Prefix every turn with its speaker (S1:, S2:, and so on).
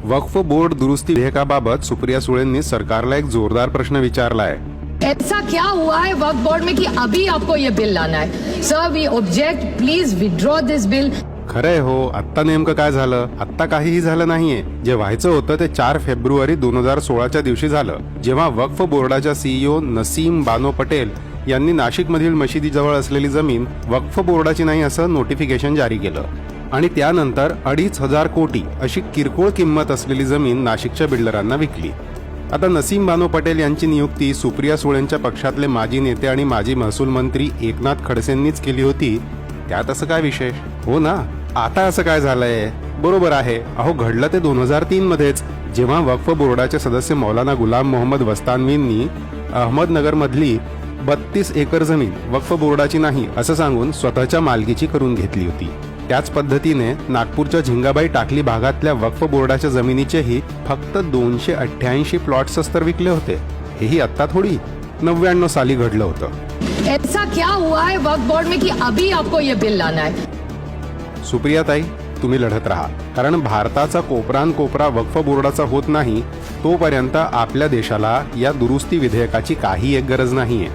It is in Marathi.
S1: वक्फ बोर्ड दुरुस्ती विधेयकाबाबत सुप्रिया सुळेंनी सरकारला एक जोरदार प्रश्न विचारला आहे।
S2: ऐसा क्या हुआ है वक्फ बोर्ड में कि अभी आपको ये बिल लाना है? Sir we object, please withdraw this bill.
S1: खरंय हो, आत्ता नेमकं काय झालं? आत्ता काहीही झालं नाहीये। जे व्हायचं होतं ते 4 फेब्रुवारी 2016च्या दिवशी झालं, जेव्हा वक्फ बोर्डाच्या सीईओ नसीम बानो पटेल यांनी नाशिकमधील मशिदीजवळ असलेली जमीन वक्फ बोर्डाची नाही असं नोटिफिकेशन जारी केलं आणि त्यानंतर 2,500 कोटी अशी किरकोळ किंमत असलेली जमीन नाशिकच्या बिल्डरांना विकली। आता नसीम बानो पटेल यांची नियुक्ती सुप्रिया सुळेंच्या पक्षातले माजी नेते आणि माजी महसूल मंत्री एकनाथ खडसेंनीच केली होती। त्यात असं काय विशेष? हो ना, आता असं काय झालंय? बरोबर आहे, अहो घडलं ते 2003 मध्येच, जेव्हा वक्फ बोर्डाचे सदस्य मौलाना गुलाम मोहम्मद वस्तानवींनी अहमदनगर मधली 32 एकर जमीन वक्फ बोर्डाची नाही असं सांगून स्वतःच्या मालकीची करून घेतली होती। त्याच पद्धतीने नागपूरच्या झिंगाबाई टाकली भागातल्या वक्फ बोर्डाच्या जमिनीचेही फक्त 288 प्लॉट्स तर विकले होते। हेही आत्ता थोडी 99 साली घडलं होतं।
S2: ऐसा क्या हुआ है वक्फ बोर्ड में कि अभी आपको ये बिल लाना है?
S1: सुप्रियाताई, तुम्ही लढत राहा, कारण भारताचा कोपरान कोपरा वक्फ बोर्डाचा होत नाही तोपर्यंत आपल्या देशाला या दुरुस्ती विधेयकाची काही एक गरज नाहीये।